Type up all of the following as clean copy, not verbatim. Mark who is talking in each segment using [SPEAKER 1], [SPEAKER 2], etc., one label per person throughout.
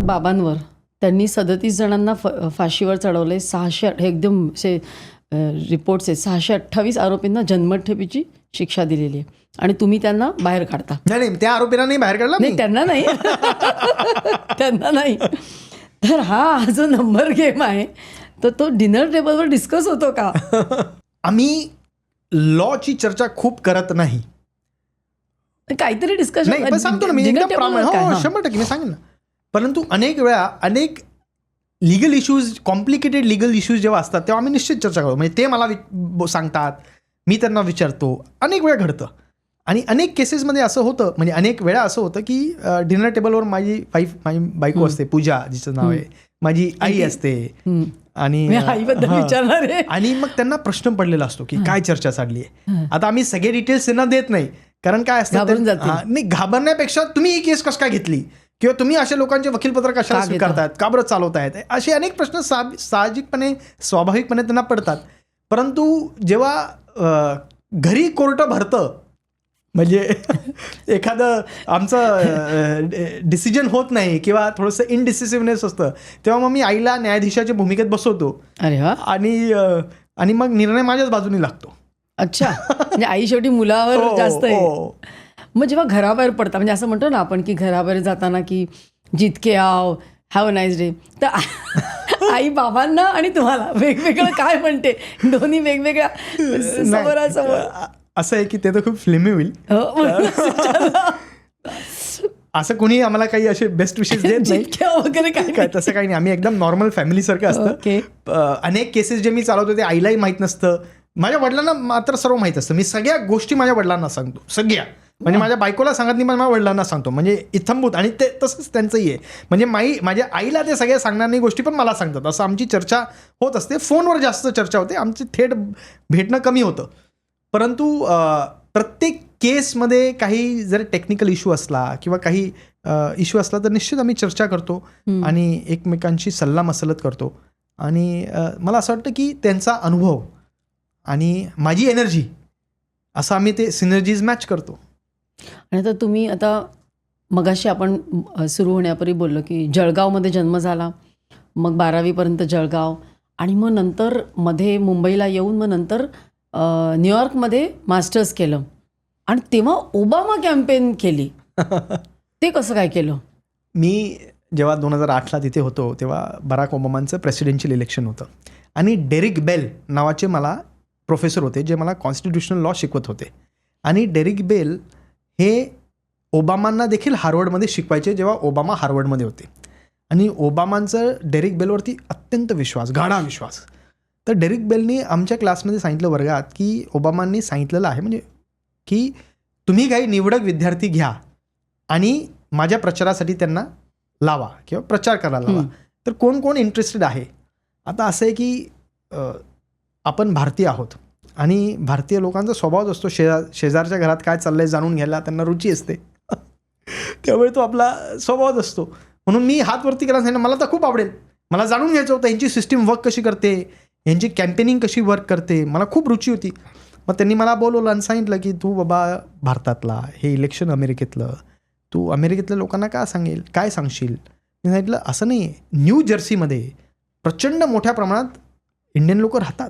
[SPEAKER 1] बाबांवर त्यांनी 37 जणांना फाशीवर चढवले. 600 हे एकदम असे रिपोर्ट्स आहेत. 628 आरोपींना जन्मठेपेची शिक्षा दिलेली आहे आणि तुम्ही त्यांना बाहेर काढता.
[SPEAKER 2] नाही, त्या आरोपींना नाही बाहेर काढला.
[SPEAKER 1] नाही, त्यांना नाही. त्यांना नाही. तर हा जो नंबर गेम आहे तर तो डिनर टेबलवर डिस्कस होतो का?
[SPEAKER 2] आम्ही लॉची चर्चा खूप करत नाही.
[SPEAKER 1] काहीतरी डिस्कशन
[SPEAKER 2] नाही, पण सांगतो ना मी एकदम 100% मी सांगेन ना. परंतु अनेक वेळा अनेक legal issues, complicated legal issues जेव्हा असतात तेव्हा आम्ही निश्चित चर्चा करतो. म्हणजे ते मला सांगतात, मी त्यांना विचारतो. अनेक वेळा घडतं आणि अनेक केसेसमध्ये असं होतं, म्हणजे अनेक वेळा असं होतं की डिनर टेबलवर माझी बायको असते, पूजा जिचं नाव आहे, माझी आई असते आणि
[SPEAKER 1] आईबद्दल विचारणार आहे
[SPEAKER 2] आणि मग त्यांना प्रश्न पडलेला असतो की काय चर्चा चालली आहे. आता आम्ही सगळे डिटेल्स त्यांना देत नाही, कारण काय असतं नाही, घाबरण्यापेक्षा तुम्ही ही केस कसं काय घेतली किंवा तुम्ही अशा लोकांचे वकीलपत्र कशाला स्वीकारतायत, का बरं चालवतायत, असे अनेक प्रश्न साहजिकपणे स्वाभाविकपणे त्यांना पडतात. परंतु जेव्हा घरी कोर्ट भरतं, म्हणजे एखादं आमचं डिसिजन होत नाही किंवा थोडंसं इनडिसिसिव्हनेस असतं, तेव्हा मग मी आईला न्यायाधीशाच्या भूमिकेत बसवतो.
[SPEAKER 1] अरे वा.
[SPEAKER 2] आणि मग निर्णय माझ्याच बाजूने लागतो.
[SPEAKER 1] अच्छा, म्हणजे आई शेवटी मुलावर जास्त आहे. मग जेव्हा घराबाहेर पडता, म्हणजे असं म्हणतो ना आपण की घराबाहेर जाताना की जितके आव, हॅव अ नाईस डे, तर आई बाबांना आणि तुम्हाला वेगवेगळं काय म्हणते, दोन्ही वेगवेगळ्या समोरासमोर.
[SPEAKER 2] असं आहे की ते तर खूप फिल्मी होईल. असं कोणी आम्हाला काही असे बेस्ट विशेष देत नाही
[SPEAKER 1] वगैरे काय,
[SPEAKER 2] तसं काही नाही. आम्ही एकदम नॉर्मल फॅमिलीसारखं असतं. अनेक केसेस जे मी चालवतो ते आईलाही माहीत नसतं, माझ्या वडिलांना मात्र सर्व माहीत असतं. मी सगळ्या गोष्टी माझ्या वडिलांना सांगतो, सगळ्या. म्हणजे माझ्या बायकोला सांगत नाही, पण माझ्या वडिलांना सांगतो, म्हणजे इत्थंभूत. आणि ते तसंच त्यांचंही आहे. म्हणजे माझ्या आईला ते सगळ्या सांगणार नाही गोष्टी, पण मला सांगतात. असं आमची चर्चा होत असते. फोनवर जास्त चर्चा होते, आमची थेट भेटणं कमी होतं. परंतु प्रत्येक केसमध्ये काही जर टेक्निकल इश्यू असला किंवा काही इश्यू असला तर निश्चित आम्ही चर्चा करतो आणि एकमेकांशी सल्लामसलत करतो. आणि मला असं वाटतं की त्यांचा अनुभव आणि माझी एनर्जी असं आम्ही ते सिनर्जीज मॅच करतो.
[SPEAKER 1] आणि आता तुम्ही मगाशी आपण सुरू होण्यापूर्वी बोललो की जळगावमध्ये जन्म झाला, मग 12वीपर्यंत जळगाव, आणि मग नंतर मध्ये मुंबईला येऊन मग नंतर न्यूयॉर्कमध्ये मास्टर्स केलं आणि तेव्हा ओबामा कॅम्पेन केली. ते कसं काय केलं?
[SPEAKER 2] मी जेव्हा 2008ला तिथे होतो तेव्हा बराक ओबामांचं प्रेसिडेन्शियल इलेक्शन होतं आणि डेरिक बेल नावाचे मला प्रोफेसर होते जे मला कॉन्स्टिट्यूशनल लॉ शिकवत होते. आणि डेरिक बेल हे ओबामांना देखील हार्वर्डमध्ये शिकवायचे जेव्हा ओबामा हार्वर्डमध्ये होते. आणि ओबामांचं डेरिक बेलवरती अत्यंत विश्वास, गाढा विश्वास. तर डेरिक बेलनी आमच्या क्लासमध्ये सांगितलं वर्गात की ओबामांनी सांगितलेलं आहे म्हणजे की तुम्ही काही निवडक विद्यार्थी घ्या आणि माझ्या प्रचारासाठी त्यांना लावा किंवा प्रचार करायला लावा. तर कोण कोण इंटरेस्टेड आहे. आता असं आहे की आपण भारतीय आहोत आणि भारतीय लोकांचा स्वभावच असतो शेजारच्या घरात काय चाललंय जाणून घ्यायला त्यांना रुची असते. त्यामुळे तो आपला स्वभावच असतो. म्हणून मी हात वरती केला, सांगितलं मला तर खूप आवडेल, मला जाणून घ्यायचं होतं यांची सिस्टीम वर्क कशी करते, यांची कॅम्पेनिंग कशी वर्क करते, मला खूप रुची होती. मग त्यांनी मला बोलवलं आणि सांगितलं की तू बाबा भारतातला, हे इलेक्शन अमेरिकेतलं, तू अमेरिकेतल्या लोकांना काय सांगशील. मी सांगितलं असं नाही आहे, न्यू जर्सीमध्ये प्रचंड मोठ्या प्रमाणात इंडियन लोक राहतात,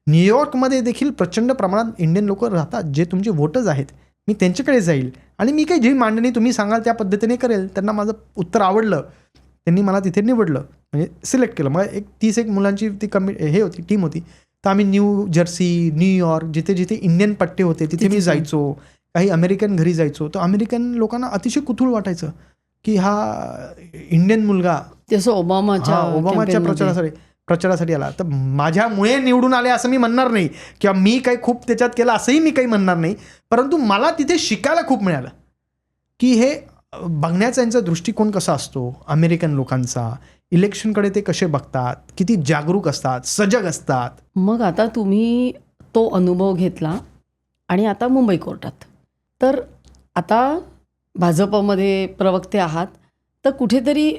[SPEAKER 2] न्यूयॉर्कमध्ये देखील प्रचंड प्रमाणात इंडियन लोक राहतात, जे तुमचे वोटर्स आहेत. मी त्यांच्याकडे जाईल आणि मी काही जी मांडणी तुम्ही सांगाल त्या पद्धतीने करेल. त्यांना माझं उत्तर आवडलं, त्यांनी मला तिथे निवडलं, म्हणजे सिलेक्ट केलं. मग 30 मुलांची ती होती, टीम होती. तर आम्ही न्यू जर्सी, न्यूयॉर्क, जिथे जिथे इंडियन पट्टे होते तिथे मी जायचो. काही अमेरिकन घरी जायचो. तर अमेरिकन लोकांना अतिशय कुतूहल वाटायचं की हा इंडियन मुलगा ओबामाच्या प्रचारासाठी आला. तर माझ्यामुळे निवडून आले असं मी म्हणणार नाही किंवा मी काही खूप त्याच्यात केलं असंही मी काही म्हणणार नाही. परंतु मला तिथे शिकायला खूप मिळालं की हे बघण्याचा यांचा दृष्टिकोन कसा असतो अमेरिकन लोकांचा, इलेक्शनकडे ते कसे बघतात, किती जागरूक असतात, सजग असतात.
[SPEAKER 1] मग आता तुम्ही तो अनुभव घेतला आणि आता मुंबई कोर्टात, तर आता भाजपमध्ये प्रवक्ते आहात, तर कुठेतरी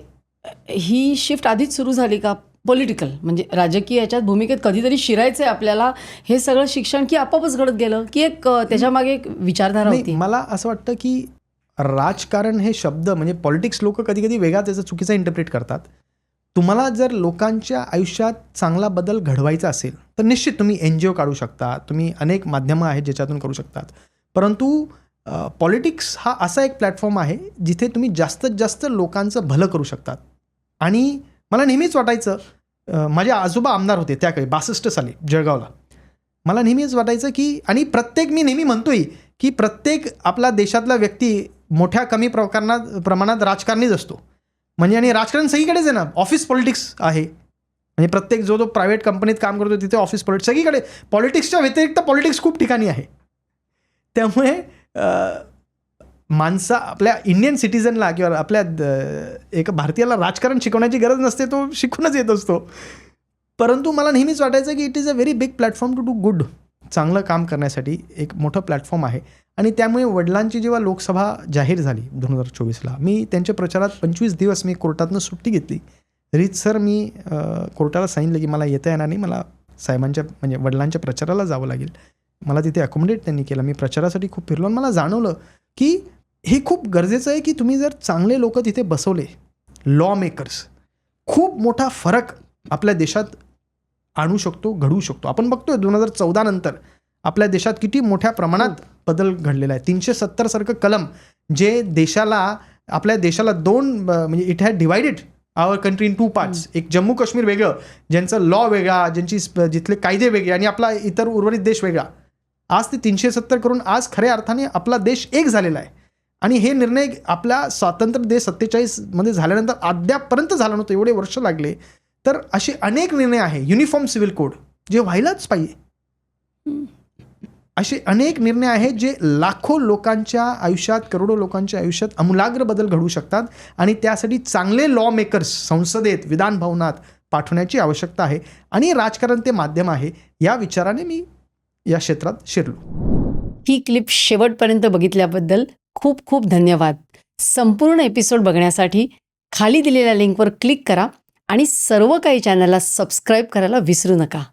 [SPEAKER 1] ही शिफ्ट आधीच सुरू झाली का पॉलिटिकल, म्हणजे राजकीय याच्यात भूमिकेत कधीतरी शिरायचं आहे आपल्याला, हे सगळं शिक्षण की आपोआपच घडत गेलं की एक त्याच्यामागे एक विचारधारा होती?
[SPEAKER 2] मला असं वाटतं की राजकारण हे शब्द म्हणजे पॉलिटिक्स लोक कधी कधी वेगळा त्याचा चुकीचा इंटरप्रेट करतात. तुम्हाला जर लोकांच्या आयुष्यात चांगला बदल घडवायचा असेल तर निश्चित तुम्ही NGO काढू शकता, तुम्ही अनेक माध्यमं आहेत ज्याच्यातून करू शकतात. परंतु पॉलिटिक्स हा असा एक प्लॅटफॉर्म आहे जिथे तुम्ही जास्तीत जास्त लोकांचं भलं करू शकतात. आणि मला नेहमीच वाटायचं, माझे आजोबा आमदार होते त्याकाळी 62 साली जळगावला. मला नेहमीच वाटायचं की, आणि मी नेहमी म्हणतोय की प्रत्येक आपला देशातला व्यक्ती मोठ्या कमी प्रमाणात राजकारणीच असतो. म्हणजे आणि राजकारण सगळीकडेच आहे ना, ऑफिस पॉलिटिक्स आहे. म्हणजे प्रत्येक जो प्रायव्हेट कंपनीत काम करतो तिथे ऑफिस पॉलिटिक्स सगळीकडे, पॉलिटिक्सच्या व्यतिरिक्त पॉलिटिक्स खूप ठिकाणी आहे. त्यामुळे आपल्या इंडियन सिटीजनला किंवा आपल्या एका भारतीयाला राजकारण शिकवण्याची गरज नसते, तो शिकूनच येत असतो. परंतु मला नेहमीच वाटायचं की it is a very big platform to do good. चांगलं काम करण्यासाठी एक मोठं प्लॅटफॉर्म आहे. आणि त्यामुळे वडिलांची जेव्हा लोकसभा जाहीर झाली 2024ला, मी त्यांच्या प्रचारात 25 दिवस मी कोर्टातनं सुट्टी घेतली. रीतसर मी कोर्टाला सांगितलं की मला येता येणार नाही, मला साहेबांच्या म्हणजे वडिलांच्या प्रचाराला जावं लागेल. मला तिथे अकोमोडेट त्यांनी केलं. मी प्रचारासाठी खूप फिरलो आणि मला जाणवलं की हे खूप गरजेचं आहे की तुम्ही जर चांगले लोक तिथे बसवले, लॉ मेकर्स, खूप मोठा फरक आपल्या देशात आणू शकतो, घडवू शकतो. आपण बघतोय 2014 नंतर आपल्या देशात किती मोठ्या प्रमाणात बदल घडलेला आहे. 370 सारखं कलम जे आपल्या देशाला दोन म्हणजे it had divided our country in 2 parts. एक जम्मू काश्मीर वेगळं, ज्यांचं लॉ वेगळा, जिथले कायदे वेगळे, आणि आपला इतर उर्वरित देश वेगळा. आज ते 370 करून आज खऱ्या अर्थाने आपला देश एक झालेला आहे. आणि हे निर्णय आपला स्वातंत्र्य देश 47 मध्ये झाल्यानंतर अद्यापपर्यंत झाला नव्हतं, एवढे वर्ष लागले. तर असे अनेक निर्णय आहे, युनिफॉर्म सिव्हिल कोड जे व्हायलाच पाहिजे. असे अनेक निर्णय आहेत जे लाखो लोकांच्या आयुष्यात, करोडो लोकांच्या आयुष्यात आमूलाग्र बदल घडवू शकतात. आणि त्यासाठी चांगले लॉ मेकर्स संसदेत, विधान भवनात पाठवण्याची आवश्यकता आहे. आणि राजकारण ते माध्यम आहे, या विचाराने मी या क्षेत्रात शिरलो.
[SPEAKER 1] ही क्लिप शेवटपर्यंत बघितल्याबद्दल खूप खूप धन्यवाद. संपूर्ण एपिसोड बघण्यासाठी खाली दिलेल्या लिंकवर क्लिक करा आणि सर्व काही चॅनलला सबस्क्राईब करायला विसरू नका.